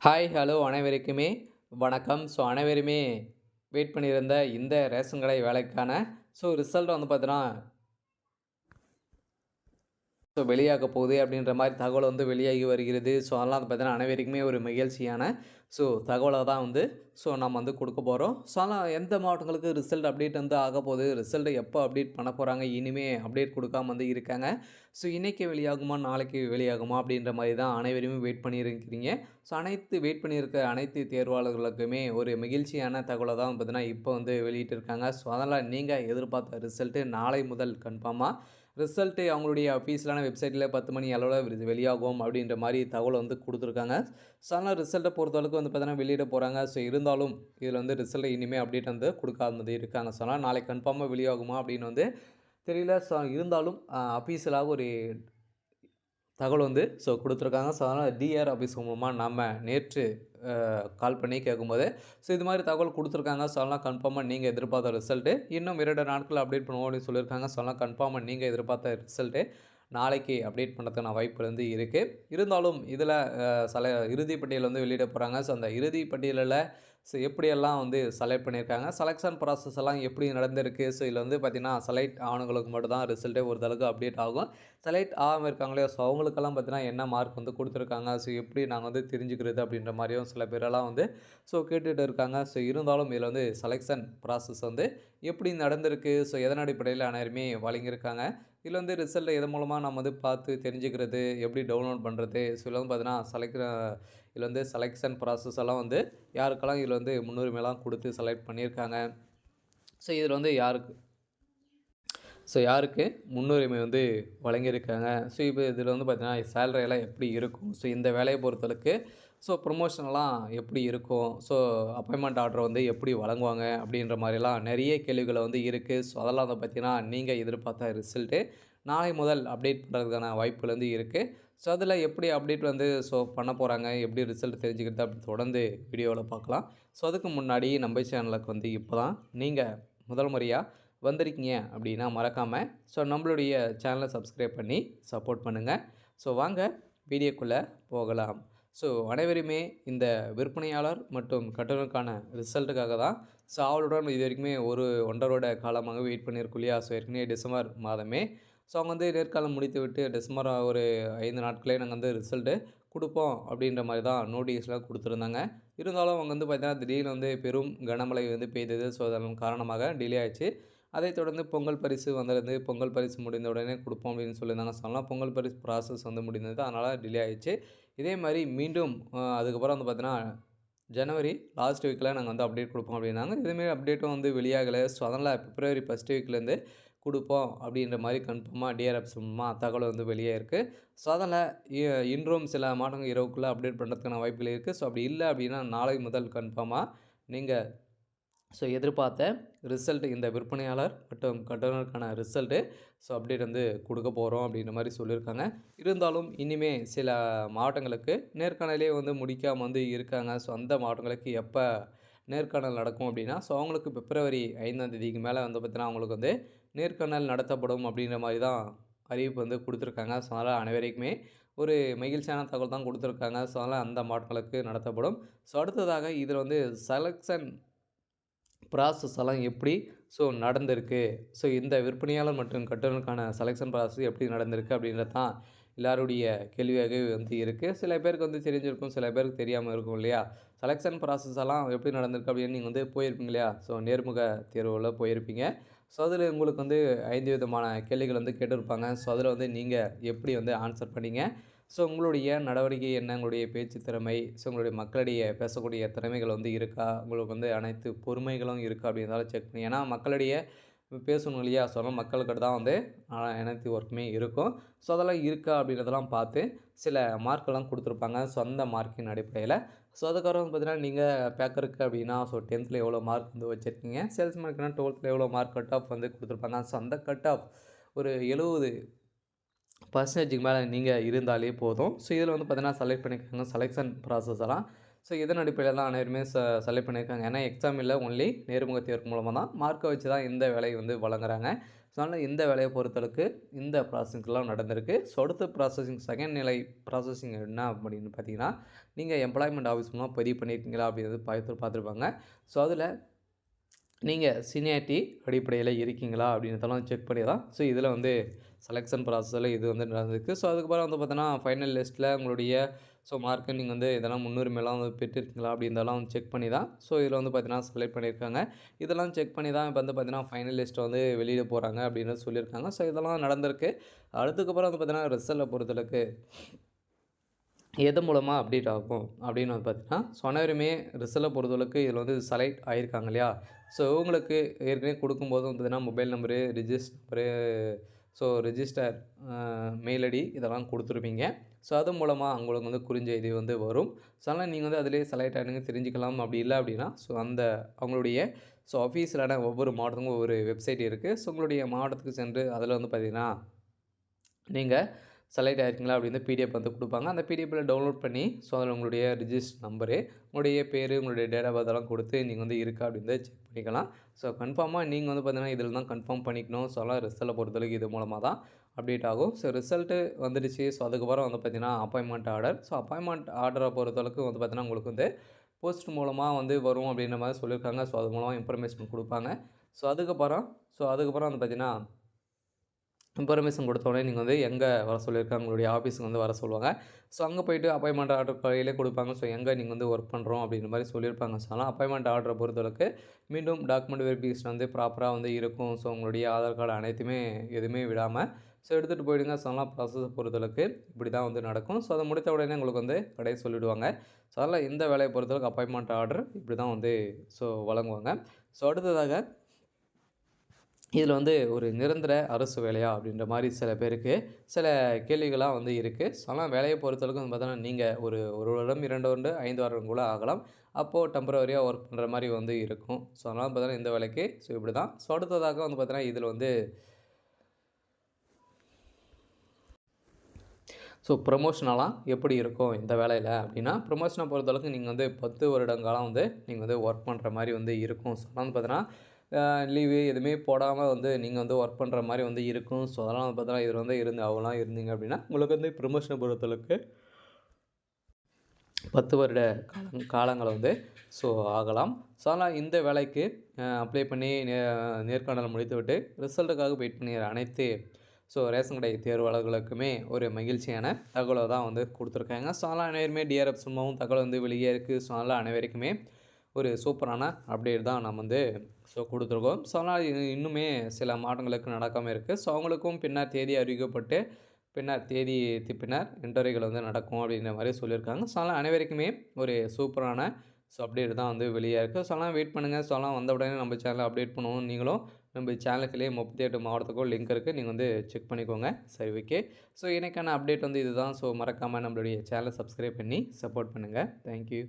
Hi, hello அனைவருக்குமே வணக்கம். அனைவருமே வெயிட் பண்ணியிருந்த இந்த ரேஷன் கடை வேலைக்கான ரிசல்ட் வந்து பார்த்தீங்கன்னா வெளியாக போகுது அப்படின்ற மாரி தகவல் வந்து வெளியாகி வருகிறது. அதெல்லாம் வந்து பார்த்தீங்கன்னா, அனைவருக்குமே ஒரு மகிழ்ச்சியான தகவலா தான் வந்து நம்ம வந்து குடுக்க போறோம். அதெல்லாம் எந்த மாவட்டங்களுக்கு ரிசல்ட் அப்டேட் வந்து ஆகப்போகுது, ரிசல்ட்ட எப்போ அப்டேட் பண்ண போறாங்க, இனிமே அப்டேட் குடுக்காம வந்து இருக்காங்க. இன்னைக்கு வெளியாகுமா, நாளைக்கு வெளியாகுமா அப்படின்ற மாரி தான் அனைவருமே வெயிட் பண்ணியிருக்கிறீங்க. அனைத்து வெயிட் பண்ணியிருக்க அனைத்து தேர்வாளர்களுக்குமே ஒரு மகிழ்ச்சியான தகவல தான் பார்த்தீங்கன்னா, இப்போ வந்து வெளியிட்டிருக்காங்க. அதனால நீங்க எதிர்பார்த்த ரிசல்ட் நாளை முதல் கன்ஃபார்மா ரிசல்ட்டு அவங்களுடைய அஃபீஷியலான வெப்சைட்ல 10 மணி அளவுல வெளியாகும் அப்படின்ற மாரி தகவல் வந்து குடுத்துருக்காங்க. அதனால ரிசல்ட்ட பொறுத்தளவுக்கு வந்து பார்த்தீங்கன்னா வெளியிட போறாங்க. இருந்தாலும் இதில வந்து ரிசல்ட் இனிமே அப்டேட் வந்து குடுக்காம இருக்காங்க. அதனால நாளைக்கு கன்ஃபார்மா வெளியாகுமா அப்படின்னு வந்து தெரியல. இருந்தாலும் அஃபீஷியலா ஒரு தகவல் வந்து குடுத்துருக்காங்க. அதனால டிஆர் ஆஃபீஸ் மூலமா நம்ம நேற்று கால் பண்ணி கேட்கும்போது, இது மாரி தகவல் குடுத்துருக்காங்க. அதெல்லாம் கன்ஃபார்மா நீங்க எதிர்பார்த்த ரிசல்ட்டு இன்னும் 2 நாட்கள்ல அப்டேட் பண்ணுவோம் அப்படின்னு சொல்லியிருக்காங்க. அதெல்லாம் கன்ஃபார்மா நீங்க எதிர்பார்த்த ரிசல்ட்டு நாளைக்கு அப்டேட் பண்ணதுக்கான வாய்ப்புகள் வந்து இருக்கு. இருந்தாலும் இதில இறுதி பட்டியல் வந்து வெளியிட போறாங்க. அந்த இறுதி பட்டியலில எப்படியெல்லாம் வந்து செலக்ட் பண்ணியிருக்காங்க. செலக்ஷன் ப்ராசஸ் எல்லாம் எப்படி நடந்திருக்கு. இதில வந்து பார்த்தீங்கன்னா, செலக்ட் ஆனவங்களுக்கு மட்டும் தான் ரிசல்ட்டே ஒரு அப்டேட் ஆகும். செலக்ட் ஆகாம இருக்காங்க இல்லையா? அவங்களுக்கெல்லாம் பார்த்தீங்கன்னா, என்ன மார்க் வந்து குடுத்துருக்காங்க. எப்படி நாங்க வந்து தெரிஞ்சுக்கிறது அப்படின்ற மாரியும் சில பேரெல்லாம் வந்து கேட்டுட்டு இருக்காங்க. இருந்தாலும் இதில வந்து செலக்ஷன் ப்ராசஸ் வந்து எப்படி நடந்திருக்கு. எதன் அடிப்படையில அனைவருமே வழங்கியிருக்காங்க. இதில வந்து ரிசல்ட்ட எதன் மூலமா நம்ம வந்து பார்த்து தெரிஞ்சுக்கிறது, எப்படி டவுன்லோட் பண்றது. இதில வந்து பார்த்தீங்கன்னா, இதில வந்து செலக்ஷன் ப்ராசஸ் எல்லாம் வந்து யாருக்கெல்லாம் இதில வந்து முன்னுரிமைலாம் குடுத்து செலக்ட் பண்ணியிருக்காங்க. இதில வந்து யாருக்கு முன்னுரிமை வந்து வழங்கியிருக்காங்க. இப்போ இதில வந்து பார்த்தீங்கன்னா, சேலரி எல்லாம் எப்படி இருக்கும்? இந்த வேலைய பொறுத்தளவுக்கு ப்ரமோஷன்லாம் எப்படி இருக்கும்? அப்பாயின்ட்மென்ட் ஆர்டர் வந்து எப்படி வழங்குவாங்க? அப்படின்ற மாரிலாம் நெறைய கேள்விகள் வந்து இருக்கு. அதெல்லாம் வந்து பார்த்தீங்கன்னா, நீங்க எதிர்பார்த்த ரிசல்ட்டு நாளை முதல் அப்டேட் பண்றதுக்கான வாய்ப்புகள் வந்து இருக்கு. அதில எப்படி அப்டேட் வந்து பண்ண போறாங்க? எப்படி ரிசல்ட் தெரிஞ்சுக்கிறது? அப்படி தொடர்ந்து வீடியோல பார்க்கலாம். அதுக்கு முன்னாடி நம்ம சேனலுக்கு வந்து இப்போ தான் நீங்க முதல் முறையா வந்திருக்கீங்க அப்படின்னா மறக்காம நம்மளுடைய சேனலை சப்ஸ்கிரைப் பண்ணி சப்போர்ட் பண்ணுங்க. வாங்க வீடியோக்குள்ள போகலாம். அனைவருமே இந்த விற்பனையாளர் மற்றும் கட்டணக்கான ரிசல்ட்டுக்காக தான் ஆவலுடன் இதுவரைக்குமே 1 வருட காலமாக வெயிட் பண்ணியிருக்கோம் இல்லையா? ஏற்கனவே டிசம்பர் மாதமே அவங்க வந்து நேர்காணல் முடித்துவிட்டு டிசம்பர் ஒரு 5 நாட்களே நாங்கள் வந்து ரிசல்ட்டு குடுப்போம் அப்படின்ற மாரி தான் நோட்டீஸ்லாம் குடுத்துருந்தாங்க. இருந்தாலும் அவங்க வந்து பார்த்தீங்கன்னா, திடீர்னு வந்து பெரும் கனமழை வந்து பெய்தது. அதன் காரணமாக டிலே ஆயிருச்சு. அதைத் தொடர்ந்து பொங்கல் பரிசு வந்திருந்து. பொங்கல் பரிசு முடிந்த உடனே குடுப்போம் அப்படின்னு சொல்லியிருந்தாங்க. சொன்னலாம் பொங்கல் பரிசு ப்ராசஸ் வந்து முடிந்தது. அதனால டிலே ஆயிருச்சு. இதே மாரி மீண்டும் அதுக்கப்புறம் வந்து பார்த்தீங்கன்னா, ஜனவரி லாஸ்ட் வீக்ல நாங்க வந்து அப்டேட் குடுப்போம் அப்டின்னாங்க. இதுமாரி அப்டேட்டும் வந்து வெளியாகல. அதனால பிப்ரவரி 1 வீக்லேருந்து குடுப்போம் அப்டின்ற மாரி கன்ஃபார்மா டிஆர்எஃப் மூலமா தகவல் வந்து வெளியாயிருக்கு. அதனால இ இன்றும் சில மாதங்கள் இரவுக்குள்ள அப்டேட் பண்றதுக்கான வாய்ப்புகள் இருக்கு. அப்டி இல்ல அப்டின்னா நாளை முதல் கன்ஃபார்மா நீங்க எதிர்பார்த்த ரிசல்ட் இந்த விற்பனையாளர் மற்றும் கட்டணருக்கான ரிசல்ட்டு அப்டேட் வந்து குடுக்க போறோம் அப்டின்ற மாரி சொல்லியிருக்காங்க. இருந்தாலும் இனிமே சில மாவட்டங்களுக்கு நேர்காணலே வந்து முடிக்காம வந்து இருக்காங்க. அந்த மாவட்டங்களுக்கு எப்ப நேர்காணல் நடக்கும் அப்டின்னா, அவங்களுக்கு பிப்ரவரி 5ஆம் தேதிக்கு மேல வந்து பார்த்தீங்கன்னா, அவங்களுக்கு வந்து நேர்காணல் நடத்தப்படும் அப்டின்ற மாரி தான் அறிவிப்பு வந்து குடுத்துருக்காங்க. அதனால அனைவருக்குமே ஒரு மகிழ்ச்சியான தகவல் தான் குடுத்துருக்காங்க. அதனால அந்த மாவட்டங்களுக்கு நடத்தப்படும். அடுத்ததாக இதில வந்து செலக்ஷன் ப்ராசஸ் எல்லாம் எப்படி நடந்திருக்கு. இந்த விற்பனையாளர் மற்றும் கட்டணருக்கான செலக்ஷன் ப்ராசஸ் எப்படி நடந்திருக்கு அப்படின்றது தான் எல்லாருடைய கேள்வியாகவே வந்து இருக்கு. சில பேருக்கு வந்து தெரிஞ்சிருக்கும், சில பேருக்கு தெரியாம இருக்கும் இல்லையா? செலக்ஷன் ப்ராசஸ் எல்லாம் எப்படி நடந்திருக்கு அப்படின்னு நீங்க வந்து போயிருப்பீங்க இல்லையா? நேர்முக தேர்வுல போயிருப்பீங்க. அதில உங்களுக்கு வந்து 5 விதமான கேள்விகள் வந்து கேட்டிருப்பாங்க. அதில வந்து நீங்க எப்படி வந்து ஆன்சர் பண்ணீங்க? உங்களுடைய நடவடிக்கை என்ன? உங்களுடைய பேச்சு திறமை, உங்களுடைய மக்களிடையே பேசக்கூடிய திறமைகள் வந்து இருக்கா? உங்களுக்கு வந்து அனைத்து பொறுமைகளும் இருக்கா? அப்படின்றதெல்லாம் செக் பண்ணி ஏன்னா மக்களிடையே பேசணும் இல்லையா? அதனால மக்கள்கிட்ட தான் வந்து அனைத்து ஒர்க்குமே இருக்கும். அதெல்லாம் இருக்கா? அப்படின்றதெல்லாம் பார்த்து சில மார்க்கெல்லாம் குடுத்துருப்பாங்க. அந்த மார்க்கின் அடிப்படையில. அதுக்கப்புறம் வந்து பார்த்தீங்கன்னா, நீங்க பேக்கருக்கு அப்படின்னா 10த்ல எவ்வளோ மார்க் வந்து வச்சிருக்கீங்க? சேல்ஸ்மேனுக்குனா 12த்ல எவ்வளோ மார்க் கட் ஆஃப் வந்து குடுத்துருப்பாங்க. அந்த கட் ஆஃப் ஒரு 70 பெர்சன்டேஜ்க்கு மேல நீங்க இருந்தாலே போதும். இதில வந்து பார்த்தீங்கன்னா, செலக்ட் பண்ணியிருக்காங்க. செலக்ஷன் ப்ராசஸ் எல்லாம். இதன் அடிப்படையில தான் அனைவருமே செலக்ட் பண்ணியிருக்காங்க. ஏன்னா எக்ஸாம் இல்ல ஒன்லி நேர்முக தேர்வு மூலமா தான் மார்க்க வச்சு தான் இந்த வேலைய வந்து வழங்குறாங்க. ஸோ அதனால் இந்த வேலையை பொறுத்தளவுக்கு இந்த ப்ராசஸிங்லாம் நடந்திருக்கு. ஸோ அடுத்த ப்ராசஸிங் செகண்ட் நிலை ப்ராசஸிங் என்ன அப்படின்னு பார்த்தீங்கன்னா, நீங்கள் எம்ப்ளாய்மெண்ட் ஆஃபீஸ் மூலமா பதிவு பண்ணியிருக்கீங்களா அப்படிங்கிறது பார்த்துருப்பாங்க. ஸோ அதில நீங்கள் சீனியாரிட்டி அடிப்படையில் இருக்கீங்களா அப்படின்றதெல்லாம் செக் பண்ணி தான் ஸோ இதில் வந்து செலெக்ஷன் ப்ராசஸில் இது வந்து நடந்திருக்கு. ஸோ அதுக்கப்புறம் வந்து பார்த்தோன்னா ஃபைனல் லிஸ்ட்டில் உங்களுடைய ஸோ மார்க்கு நீங்கள் வந்து இதெல்லாம் முன்னுரிமைலாம் வந்து பெற்றிருக்கீங்களா அப்படின்றதெல்லாம் வந்து செக் பண்ணி தான் ஸோ இதில் வந்து பார்த்தீங்கன்னா செலக்ட் பண்ணியிருக்காங்க. இதெல்லாம் செக் பண்ணி தான் இப்போ வந்து பார்த்தீங்கன்னா ஃபைனல் லிஸ்ட்டை வந்து வெளியிட போகிறாங்க அப்படின்னு சொல்லியிருக்காங்க. ஸோ இதெல்லாம் நடந்திருக்கு. அதுக்கப்புறம் வந்து பார்த்தீங்கன்னா ரிசல்ட்டை பொறுத்தளவுக்கு எது மூலமாக அப்டேட் ஆகும் அப்படின்னு வந்து பார்த்தீங்கன்னா, ஸோ அனைவருமே ரிசல்ட்டை பொறுத்தளவுக்கு இதில் வந்து செலக்ட் ஆகியிருக்காங்க இல்லையா? ஸோ உங்களுக்கு ஏற்கனவே கொடுக்கும்போது வந்து பார்த்தீங்கன்னா mobile number, so register mail ID இதெல்லாம் கொடுத்துருப்பீங்க. ஸோ அது மூலமாக உங்களுக்கு வந்து குறுஞ்செய்தி வந்து வரும். ஸோ அதனால் நீங்கள் வந்து அதிலேயே செலக்ட் ஆகிடுங்க தெரிஞ்சுக்கலாம். அப்படி இல்லை அப்படின்னா ஸோ அவங்களுடைய ஸோ அஃபீஷியலான ஒவ்வொரு மாவட்டத்துக்கும் ஒவ்வொரு வெப்சைட் இருக்குது. ஸோ உங்களுடைய மாவட்டத்துக்கு சென்று அதில் வந்து பார்த்தீங்கன்னா, நீங்கள் செலக்ட் ஆகிருக்கீங்களா அப்படின்னு பிடிஎஃப் வந்து கொடுப்பாங்க. அந்த பிடிஎஃப்பில் டவுன்லோட் பண்ணி ஸோ அதில் உங்களுடைய ரிஜிஸ்டர் நம்பரு, உங்களுடைய பேர், உங்களுடைய டேட் ஆஃப் பர்த் கொடுத்து நீங்கள் வந்து இருக்கா அப்படின்னு செக் பண்ணிக்கலாம். ஸோ கன்ஃபார்மாக நீங்கள் வந்து பார்த்தீங்கன்னா இதில் தான் கன்ஃபார்ம் பண்ணிக்கணும். ஸோ அதெல்லாம் ரிசல்ட்டை பொறுத்தளவுக்கு இது மூலமாக தான் அப்டேட் ஆகும். ஸோ ரிசல்ட்டு வந்துடுச்சு. ஸோ அதுக்கப்புறம் வந்து பார்த்தீங்கன்னா அப்பாயின்மெண்ட் ஆர்டர். ஸோ அப்பாயின்மெண்ட் ஆர்டரை பொறுத்தளவுக்கு வந்து பார்த்தீங்கன்னா உங்களுக்கு வந்து போஸ்ட் மூலமாக வந்து வரும் அப்படின்ற மாதிரி சொல்லியிருக்காங்க. ஸோ அது மூலமாக இன்ஃபர்மேஷன் கொடுப்பாங்க. ஸோ அதுக்கப்புறம் வந்து பார்த்தீங்கன்னா இன்ஃபர்மேஷன் கொடுத்தோடனே நீங்கள் வந்து எங்கே வர சொல்லியிருக்காங்க உங்களுடைய ஆஃபீஸுக்கு வந்து வர சொல்லுவாங்க. ஸோ அங்கே போய்ட்டு அப்பாயின்மெண்ட் ஆர்டர் கையிலே கொடுப்பாங்க. ஸோ எங்கே நீங்கள் வந்து ஒர்க் பண்ணுறோம் அப்படின்ற மாதிரி சொல்லியிருப்பாங்க. ஸோ அதனால் அப்பாயின்மெண்ட் ஆர்டரை பொறுத்தளவுக்கு மீண்டும் டாக்குமெண்ட் வெரிஃபிகேஷன் வந்து ப்ராப்பராக வந்து இருக்கும். ஸோ உங்களுடைய ஆதார் கார்டு அனைத்துமே எதுவுமே விடாமல் ஸோ எடுத்துகிட்டு போயிடுங்க. ஸோ அதெல்லாம் ப்ராசஸை பொறுத்தளவுக்கு இப்படி தான் வந்து நடக்கும். ஸோ அதை முடித்த உடனே உங்களுக்கு வந்து கடையை சொல்லிவிடுவாங்க. ஸோ அதனால் இந்த வேலையை பொறுத்தளவுக்கு அப்பாயின்மெண்ட் ஆர்டர் இப்படி தான் வந்து ஸோ வழங்குவாங்க. ஸோ அடுத்ததாக இதில் வந்து ஒரு நிரந்தர அரசு வேலையா அப்படின்ற மாதிரி சில பேருக்கு சில கேள்விகளாக வந்து இருக்குது. ஸோ ஆனால் வேலையை பொறுத்தளவுக்கு வந்து பார்த்தோன்னா நீங்கள் ஒரு 1 வருடம், 2 வருடம், 5 வருடம் கூட ஆகலாம். அப்போது டெம்பரவரியாக ஒர்க் பண்ணுற மாதிரி வந்து இருக்கும். ஸோ அதனால் பார்த்தீங்கன்னா இந்த வேலைக்கு ஸோ இப்படி தான். ஸோ அடுத்ததாக வந்து பார்த்தீங்கன்னா இதில் வந்து ஸோ ப்ரமோஷனலாம் எப்படி இருக்கும் இந்த வேலையில் அப்படின்னா, ப்ரமோஷனை பொறுத்தளவுக்கு நீங்கள் வந்து 10 வருடங்காலம் வந்து நீங்கள் வந்து ஒர்க் பண்ணுற மாதிரி வந்து இருக்கும். ஸோ அதனால் வந்து பார்த்தீங்கன்னா லீவு எதுவுமே போடாமல் வந்து நீங்கள் வந்து ஒர்க் பண்ணுற மாதிரி வந்து இருக்கும். ஸோ அதெல்லாம் வந்து பார்த்தீங்கன்னா இதில் வந்து அவங்களாம் இருந்தீங்க அப்படின்னா உங்களுக்கு வந்து ப்ரமோஷனை பொறுத்தளவுக்கு 10 வருட காலங்கள் வந்து ஸோ ஆகலாம். ஸோ அதனால் இந்த வேலைக்கு அப்ளை பண்ணி நேர்காணல் முடித்துவிட்டு ரிசல்ட்டுக்காக வெயிட் பண்ணிடுற அனைத்து ஸோ ரேஷன் கடை தேர்வாளர்களுக்குமே ஒரு மகிழ்ச்சியான தகவலை தான் வந்து கொடுத்துருக்காங்க. ஸோ அதனால் அனைவருமே டிஆர்எஃப் சும்மாவும் தகவல் வந்து வெளியே இருக்குது. ஸோ அதனால் அனைவருக்குமே ஒரு சூப்பரான அப்டேட் தான் நம்ம வந்து ஸோ கொடுத்துருக்கோம். ஸோ அதனால் இன்னுமே சில மாற்றங்களுக்கு நடக்காமல் இருக்குது. ஸோ அவங்களுக்கும் பின்னர் தேதி அறிவிக்கப்பட்டு பின்னர் இன்டர்வியூகள் வந்து நடக்கும் அப்படின்ற மாதிரி சொல்லியிருக்காங்க. ஸோ அதனால் அனைவருக்குமே ஒரு சூப்பரான ஸோ அப்டேட் தான் வந்து வெளியாக இருக்குது. ஸோ அதெல்லாம் வெயிட் பண்ணுங்கள். ஸோ அதெல்லாம் வந்த உடனே நம்ம சேனலை அப்டேட் பண்ணுவோம். நீங்களும் நம்ம சேனலுக்குள்ளேயே 38 மாவட்டத்துக்கும் லிங்க் இருக்குது. நீங்கள் வந்து செக் பண்ணிக்கோங்க. சரி, ஓகே. ஸோ எனக்கான அப்டேட் வந்து இதுதான். ஸோ மறக்காமல் நம்மளுடைய சேனலை சப்ஸ்கிரைப் பண்ணி சப்போர்ட் பண்ணுங்கள். தேங்க்யூ.